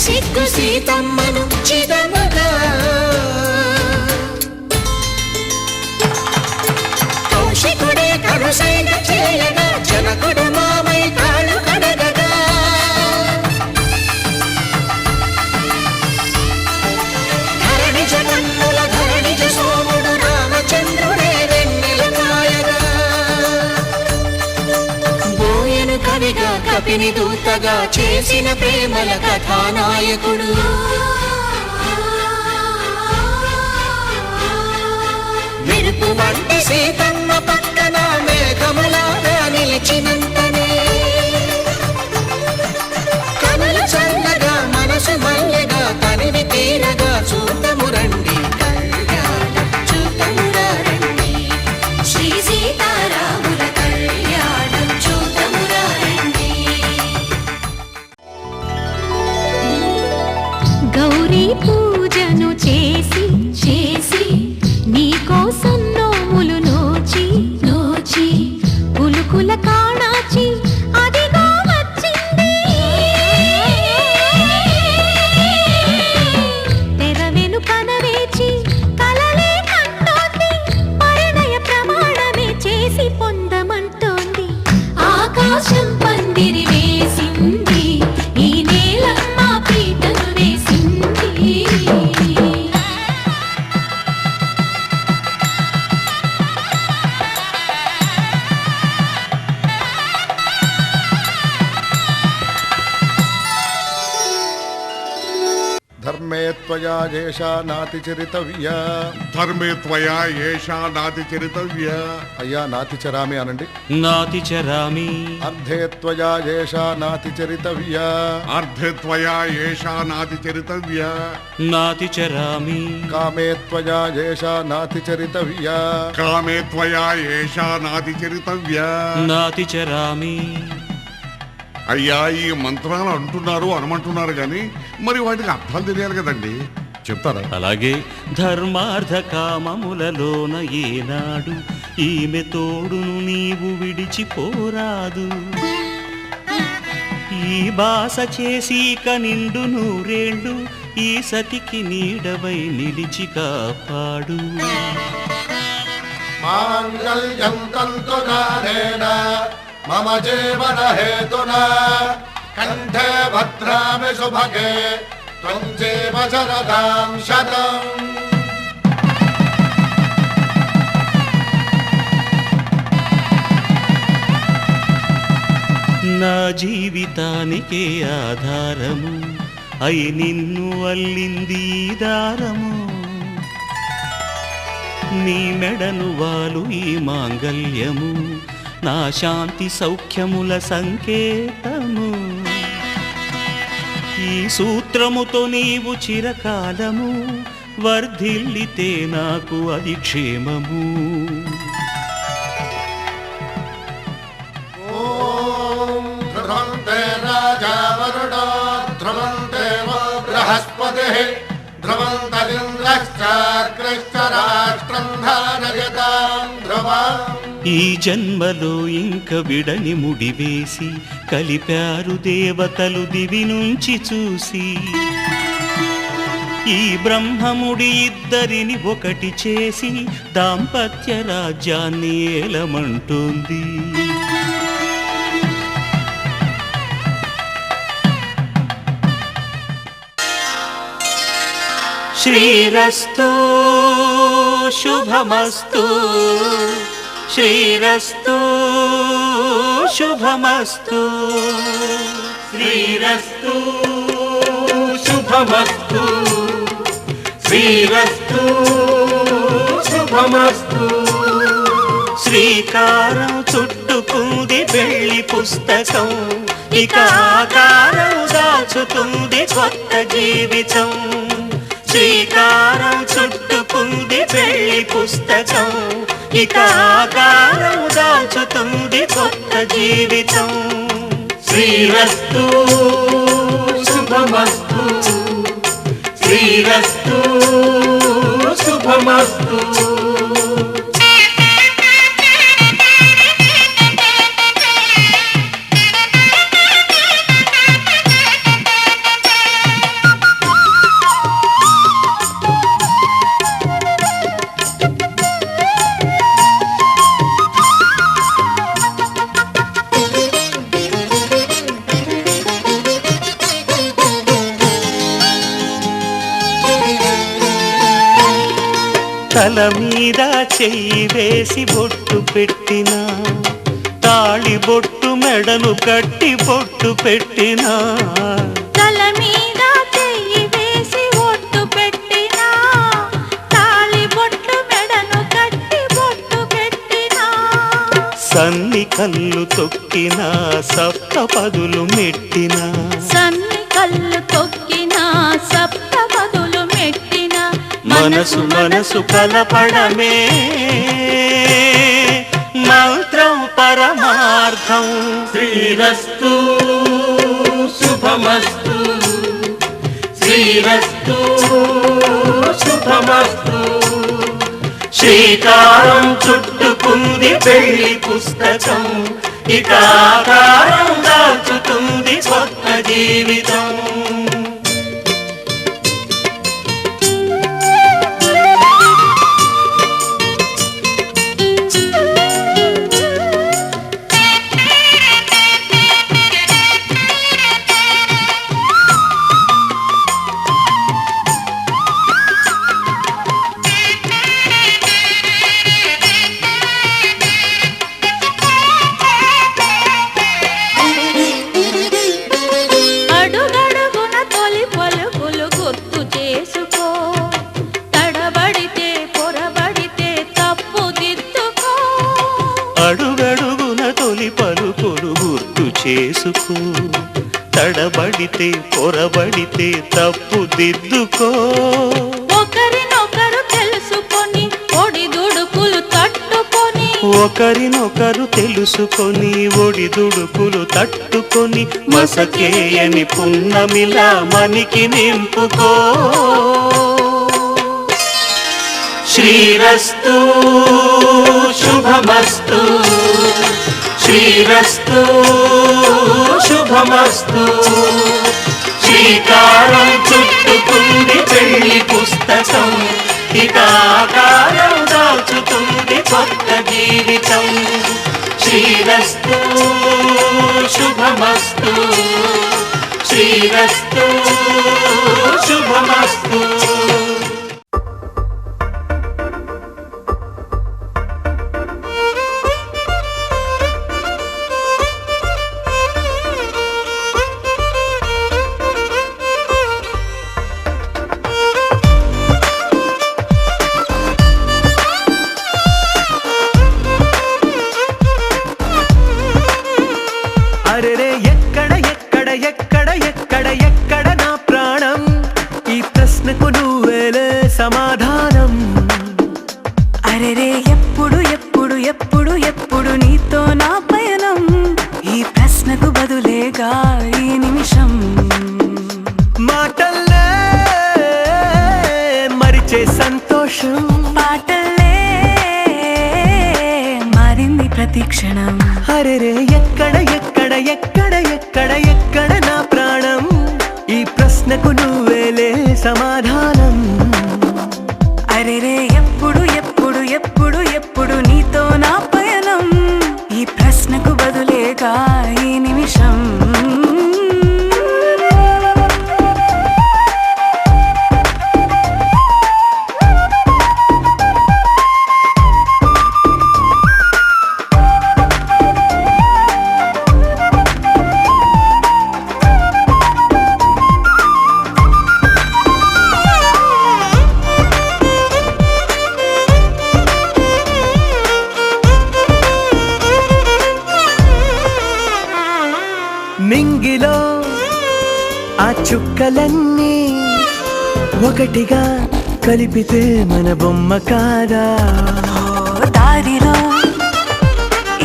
సిగ్గు సీతమ్మను చిదమగా కౌశికుడే కరుసైన చేయగా జనకుడు మామై కాళ్ళు కడగగా ధరణి జగన్నుల ధరణిజ సోముడు రామచంద్రుడే వెన్నెల కాయగా బోయను కవిగా కపిని దూతగా చేసిన ప్రేమల కథానాయకుడు మెరుపు వంటి సీతమ్మ పక్కన మేఘములాగా నిలిచినంతనే కనులు చల్లగా మనసు మల్లెగా తనివి తీరగా చూతము రండి కళ్యాణం చూతమురా రండి శ్రీ సీతారాముల కళ్యాణం చూతమురా రండి గౌరీ పూజను చేసి చేసి నీకోసం నోములు నోచి నోచి పులుకుల కాణాచి అదిగో వచ్చింది తెర వెనుకన వేచి కలలే కంటోంది పరిణయ ప్రమాణమే చేసి పొందమంటోంది ఆకాశం పందిరి వేసింది ఈ నేలమ్మ పీటను వేసింది ధర్మే త్వయా ఏషా నాతి చరితవ్య ధర్మే త్వయా ఏషా నాతి చరితవ్య అయ్యా నాతి చరామి అనండి నాతి చరామి అర్ధే త్వయా ఏషా నాతి చరితవ్య అర్ధే త్వయా ఏషా నాతి చరితవ్య నాతి చరామి కామే త్వయా ఏషా నాతి చరితవ్య కామే త్వయా ఏషా నాతి చరితవ్య నాతి చరామి అయ్యా ఈ మంత్రాలు అంటున్నారు అనమంటున్నారు కానీ మరి వాటికి అర్థాలు తెలియాలి కదండి చెప్తారా? అలాగే ధర్మార్థ కామములలోన ఏనాడు ఈమె తోడును నీవు విడిచిపోరాదు ఈ బాస చేసి నిండు నూరేళ్ళు ఈ సతికి నీడవై నిలిచి కాపాడు మాంగళ్యం తంతునానేన మమ జీవన హేతునా కంఠే భద్రామి శుభగే త్వం జీవ శరదాం శతం నా జీవితానికే ఆధారము అయి నిన్ను అల్లింది దారము నీ మెడను వాలు ఈ మాంగల్యము నా శాంతి సౌఖ్యముల సంకేతము ఈ సూత్రముతో నీవు చిరకాలము వర్ధిల్లితే నాకు అది క్షేమము ధ్రువంతే రాజా వరుణో ధ్రువంతే బృహస్పతి ధ్రువంతరింద్రశ్చాగ్రశ్చ రాష్ట్రం ధారయతాం ధ్రువం ఈ జన్మలో ఇంక విడని ముడివేసి కలిపారు దేవతలు దివి నుంచి చూసి ఈ బ్రహ్మముడి ఇద్దరిని ఒకటి చేసి దాంపత్య రాజ్యాన్ని ఏలమంటోంది శ్రీరస్తు శుభమస్తు శ్రీరస్తు శుభమస్తు శ్రీరస్తు శుభమస్తు శ్రీరస్తు శుభమస్తు శ్రీకారం చుట్టుకుంది పెళ్లి పుస్తకం ఇక ఆకారం దాచుతుంది కొత్త జీవితం శ్రీకారం చుట్టుకుంది పెళ్లి పుస్తకం ఇక ఆకారం దాచుతుంది కొత్త జీవితం శ్రీరస్తు శుభమస్తు శ్రీరస్తు శుభమస్తు తల మీద చెయ్యి వేసి బొట్టు పెట్టినా తాళి బొట్టు మెడను కట్టి బొట్టు పెట్టినా తల మీద చెయ్యి వేసి బొట్టు పెట్టినా తాళి బొట్టు మెడను కట్టి బొట్టు పెట్టినా సన్ని కళ్ళు తొక్కినా సప్త పదులు మెట్టినా సన్ని కళ్ళు తొక్కినా సప్త పదులు మెట్టినా మనసు మనసు కలపడమే మంత్రం పరమార్థం శ్రీరస్తు శుభమస్తు శ్రీరస్తు శుభమస్తు శ్రీకారం చుట్టుకుంది పెళ్లి పుస్తకం ఇక ఆకారం దాచుతుంది కొత్త జీవితం అడుగడుగున తొలి పలుకులు గుర్తు చేసుకో తడబడితే పొరబడితే తప్పు దిద్దుకో అడుగడుగున తొలి పలుకులు గుర్తు చేసుకో తడబడితే పొరబడితే తప్పు దిద్దుకో ఒకరినొకరు తెలుసుకొని ఒడిదుడుకులు తట్టుకొని ఒకరినొకరు తెలుసుకొని ఒడిదుడుకులు తట్టుకొని మసకేయని పున్నమిలా మనికి నింపుకో శ్రీరస్తు శుభమస్తు శ్రీరస్తు శుభమస్తు శ్రీకారం చుట్టుకుంది పెళ్లి పుస్తకం ఇక ఆకారం దాచుతుంది కొత్త జీవితం శ్రీరస్తు శుభమస్తు శ్రీరస్తు శుభమస్తు అరెరే ఎక్కడ ఎక్కడ ఎక్కడ ఎక్కడ ఎక్కడ నా ప్రాణం ఈ ప్రశ్నకు నువ్వేలే సమాధానం అరెరే ఎప్పుడు ఎప్పుడు ఎప్పుడు ఎప్పుడు నీతో నా పయనం ఈ ప్రశ్నకు బదులేగా ఈ నిమిషం మాటల్లే మరిచే సంతోషం పాటలే మారింది ప్రతి క్షణం అరెరే ఎక్కడ ఎక్కడ ఎక్కడ ఎక్కడ ఎక్కడ నా ప్రాణం ఈ ప్రశ్నకు నువ్వేలే సమాధానం అరెరే ఎప్పుడు ఎప్పుడు ఎప్పుడు ఎప్పుడు నీతో నా పయనం ఈ ప్రశ్నకు బదులేగా ఈ నిమిషం నింగిలో ఆ చుక్కలన్నీ ఒకటిగా కలిపితే మన బొమ్మ కాదా దారిలో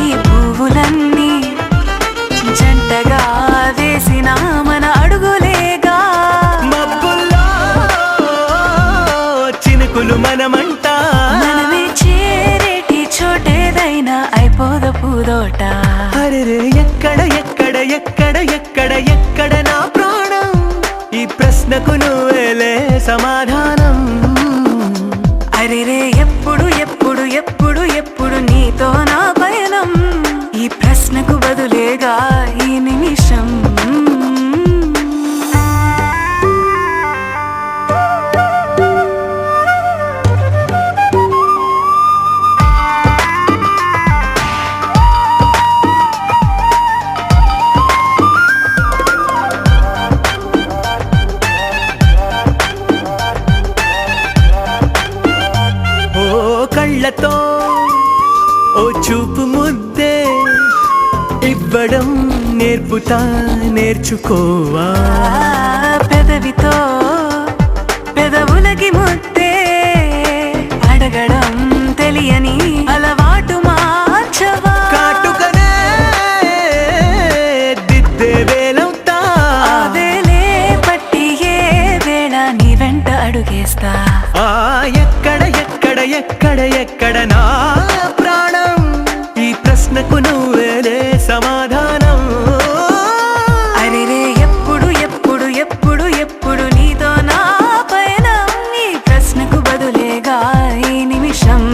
ఈ పువ్వులన్నీ జంటగా వేసిన మన అడుగులేగా మబ్బుల్లో చినుకులు మనమంట మనమే చేరేటి చోటేదైనా అయిపోద పూదోట అరెరే ఎక్కడ ఎక్కడ ఎక్కడ ఎక్కడ ఎక్కడ నా ప్రాణం ఈ ప్రశ్నకు నువ్వేలే సమాధానం అరెరే ఎప్పుడు ఎప్పుడు ఎప్పుడు ఎప్పుడు నీతో నా పయనం ఈ ప్రశ్నకు బదులేగా ఈ నిమిషం కళ్ళతో ఓ చూపు ముద్దే ఇవ్వడం నేర్పుతా నేర్చుకోవా పెదవితో పెదవులకి ముద్దే అడగడం తెలియని అలవాటు మార్చవా కాటుకనే దిద్దే వేలవుతా అదేలే పట్టి ఏ వేళ నీ వెంట అడుగేస్తా ఆ ఎక్కడ ఎక్కడ ఎక్కడ ఎక్కడ నా ప్రాణం ఈ ప్రశ్నకు నువ్వేలే సమాధానం అరెరే ఎప్పుడు ఎప్పుడు ఎప్పుడు ఎప్పుడు నీతో నా పైన ఈ ప్రశ్నకు బదులేగా ఈ నిమిషం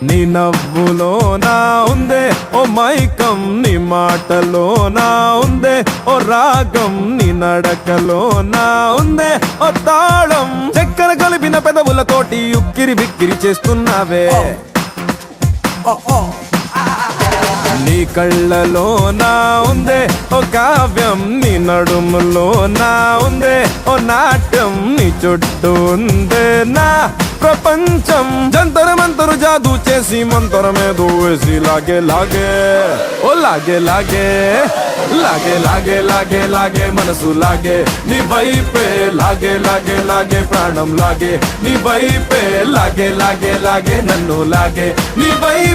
నీ నవ్వులో నా ఉందే ఓ మైకం నీ మాటలో నా ఉందే ఓ రాగం నీ నడకలో నా ఉందే ఓ తాళం చక్కెర కలిపిన పెదవులతోటి ఉక్కిరి బిక్కిరి చేస్తున్నావే నీ కళ్ళలో నా ఉందే ఓ కావ్యం నీ నడుములో నా ఉందే ఓ నాట్యం నీ చుట్టూ ఉందే నా ప్రపంచం జంతర మంతరు జాదూ చేసి మంతరమేదో వేసి లాగే లాగే ఓ లాగే లాగే లాగే లాగే లాగే లాగే మనసు లాగే నీ వైపే లాగే లాగే లాగే ప్రాణం లాగే నీ వైపే లాగే లాగే లాగే నన్ను లాగే నీ వైపే